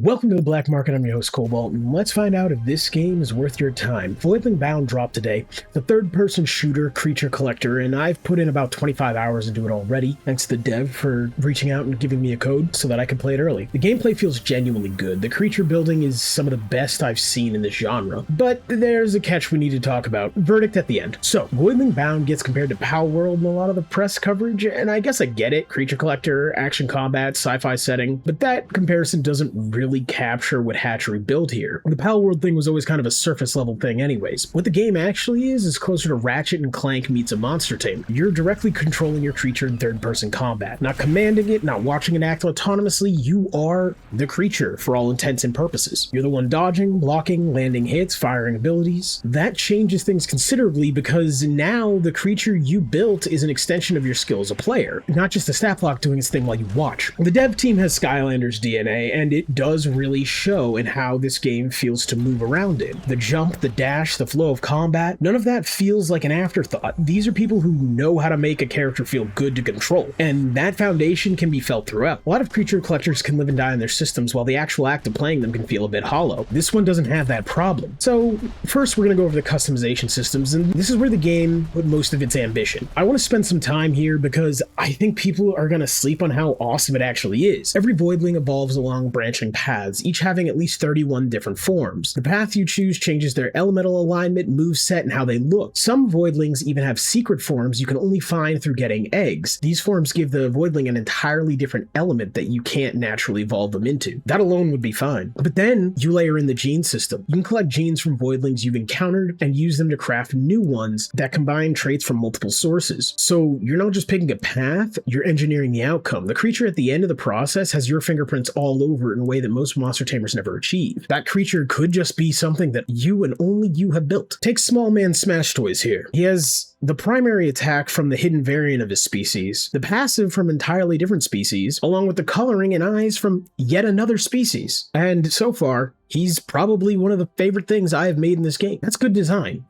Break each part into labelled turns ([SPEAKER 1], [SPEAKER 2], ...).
[SPEAKER 1] Welcome to the Black Market. I'm your host, Cobalt, and let's find out if this game is worth your time. Voidling Bound dropped today. It's a third-person shooter, creature collector, and I've put in about 25 hours into it already, thanks to the dev for reaching out and giving me a code so that I can play it early. The gameplay feels genuinely good. The creature building is some of the best I've seen in this genre, but there's a catch we need to talk about. Verdict at the end. So, Voidling Bound gets compared to Pal World in a lot of the press coverage, and I guess I get it. Creature collector, action combat, sci-fi setting, but that comparison doesn't really capture what Hatchery built here. The Pal World thing was always kind of a surface level thing anyways. What the game actually is closer to Ratchet and Clank meets a monster tamer. You're directly controlling your creature in third-person combat. Not commanding it, not watching it act autonomously, you are the creature for all intents and purposes. You're the one dodging, blocking, landing hits, firing abilities. That changes things considerably because now the creature you built is an extension of your skill as a player, not just a stat block doing its thing while you watch. The dev team has Skylanders DNA, and it does really show in how this game feels to move around in. The jump, the dash, the flow of combat, none of that feels like an afterthought. These are people who know how to make a character feel good to control, and that foundation can be felt throughout. A lot of creature collectors can live and die in their systems, while the actual act of playing them can feel a bit hollow. This one doesn't have that problem. So first we're going to go over the customization systems, and this is where the game put most of its ambition. I want to spend some time here because I think people are going to sleep on how awesome it actually is. Every Voidling evolves along branching paths, each having at least 31 different forms. The path you choose changes their elemental alignment, moveset, and how they look. Some Voidlings even have secret forms you can only find through getting eggs. These forms give the Voidling an entirely different element that you can't naturally evolve them into. That alone would be fine. But then you layer in the gene system. You can collect genes from Voidlings you've encountered and use them to craft new ones that combine traits from multiple sources. So you're not just picking a path, you're engineering the outcome. The creature at the end of the process has your fingerprints all over it in a way that most monster tamers never achieve. That creature could just be something that you and only you have built. Take Small Man Smash Toys here. He has the primary attack from the hidden variant of his species, the passive from entirely different species, along with the coloring and eyes from yet another species. And so far, he's probably one of the favorite things I have made in this game. That's good design.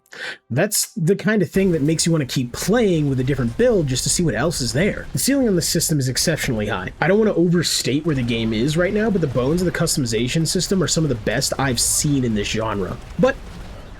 [SPEAKER 1] That's the kind of thing that makes you want to keep playing with a different build just to see what else is there. The ceiling on the system is exceptionally high. I don't want to overstate where the game is right now, but the bones of the customization system are some of the best I've seen in this genre. But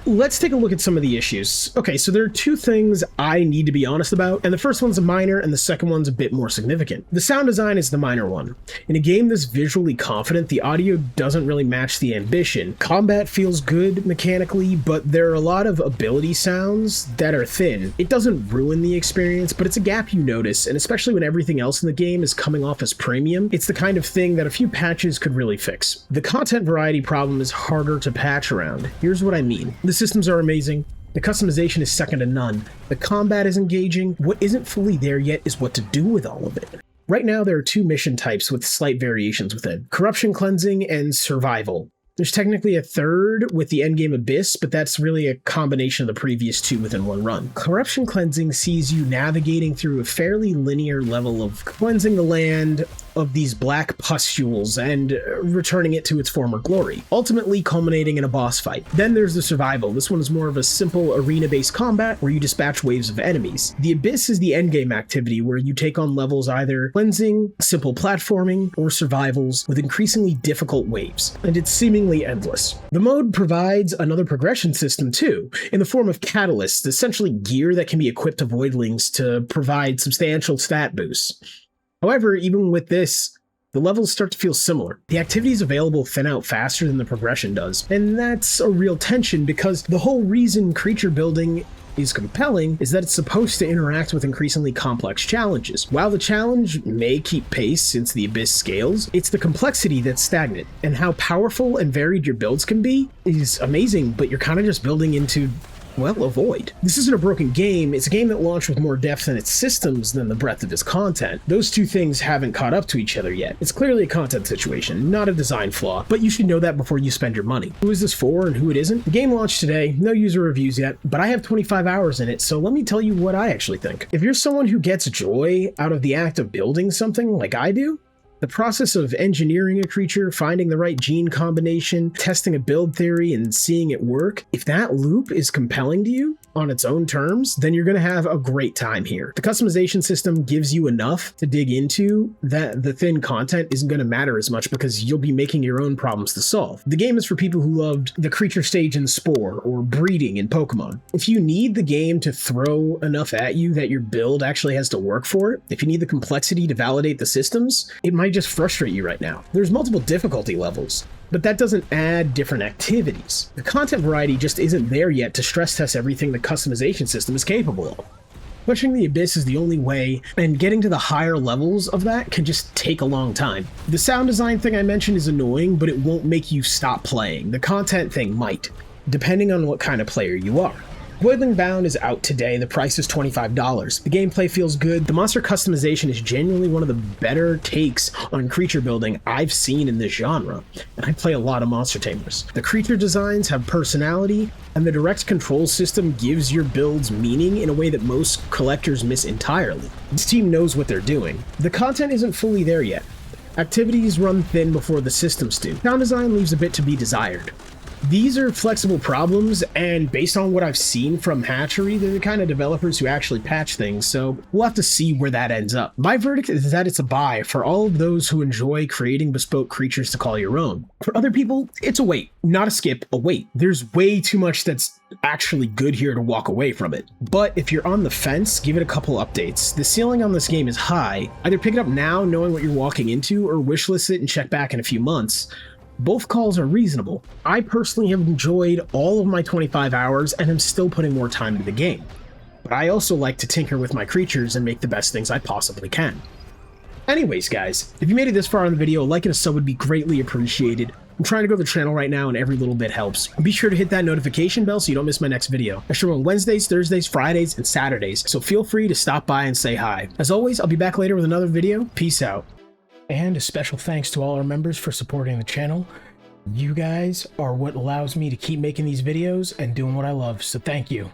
[SPEAKER 1] let's take a look at some of the issues. Okay, so there are two things I need to be honest about, and the first one's a minor, and the second one's a bit more significant. The sound design is the minor one. In a game that's visually confident, the audio doesn't really match the ambition. Combat feels good mechanically, but there are a lot of ability sounds that are thin. It doesn't ruin the experience, but it's a gap you notice, and especially when everything else in the game is coming off as premium, it's the kind of thing that a few patches could really fix. The content variety problem is harder to patch around. Here's what I mean. The systems are amazing. The customization is second to none. The combat is engaging. What isn't fully there yet is what to do with all of it. Right now, there are two mission types with slight variations within: corruption cleansing and survival. There's technically a third with the endgame abyss, but that's really a combination of the previous two within one run. Corruption cleansing sees you navigating through a fairly linear level of cleansing the land of these black pustules and returning it to its former glory, ultimately culminating in a boss fight. Then there's the survival. This one is more of a simple arena-based combat where you dispatch waves of enemies. The abyss is the endgame activity where you take on levels either cleansing, simple platforming, or survivals with increasingly difficult waves, and it's seemingly endless. The mode provides another progression system too, in the form of catalysts, essentially gear that can be equipped to Voidlings to provide substantial stat boosts. However, even with this, the levels start to feel similar. The activities available thin out faster than the progression does, and that's a real tension because the whole reason creature building is compelling is that it's supposed to interact with increasingly complex challenges. While the challenge may keep pace since the abyss scales, it's the complexity that's stagnant, and how powerful and varied your builds can be is amazing, but you're kind of just building into, well, a void. This isn't a broken game. It's a game that launched with more depth in its systems than the breadth of its content. Those two things haven't caught up to each other yet. It's clearly a content situation, not a design flaw, but you should know that before you spend your money. Who is this for and who it isn't? The game launched today, no user reviews yet, but I have 25 hours in it, so let me tell you what I actually think. If you're someone who gets joy out of the act of building something like I do, The process of engineering a creature, finding the right gene combination, testing a build theory, and seeing it work, if that loop is compelling to you on its own terms, then you're going to have a great time here. The customization system gives you enough to dig into that the thin content isn't going to matter as much because you'll be making your own problems to solve. The game is for people who loved the creature stage in Spore or breeding in Pokemon. If you need the game to throw enough at you that your build actually has to work for it, if you need the complexity to validate the systems, it might just frustrate you right now. There's multiple difficulty levels, but that doesn't add different activities. The content variety just isn't there yet to stress test everything the customization system is capable of. Pushing the abyss is the only way, and getting to the higher levels of that can just take a long time. The sound design thing I mentioned is annoying, but it won't make you stop playing. The content thing might, depending on what kind of player you are. Voidling Bound is out today. The price is $25. The gameplay feels good. The monster customization is genuinely one of the better takes on creature building I've seen in this genre, and I play a lot of monster tamers. The creature designs have personality, and the direct control system gives your builds meaning in a way that most collectors miss entirely. This team knows what they're doing. The content isn't fully there yet. Activities run thin before the systems do. Sound design leaves a bit to be desired. These are flexible problems, and based on what I've seen from Hatchery, they're the kind of developers who actually patch things, so we'll have to see where that ends up. My verdict is that it's a buy for all of those who enjoy creating bespoke creatures to call your own. For other people, it's a wait, not a skip, a wait. There's way too much that's actually good here to walk away from it. But if you're on the fence, give it a couple updates. The ceiling on this game is high. Either pick it up now, knowing what you're walking into, or wishlist it and check back in a few months. Both calls are reasonable. I personally have enjoyed all of my 25 hours and am still putting more time into the game. But I also like to tinker with my creatures and make the best things I possibly can. Anyways, guys, if you made it this far in the video, a like and a sub would be greatly appreciated. I'm trying to grow the channel right now, and every little bit helps. Be sure to hit that notification bell so you don't miss my next video. I stream on Wednesdays, Thursdays, Fridays, and Saturdays, so feel free to stop by and say hi. As always, I'll be back later with another video. Peace out. And a special thanks to all our members for supporting the channel. You guys are what allows me to keep making these videos and doing what I love, so thank you.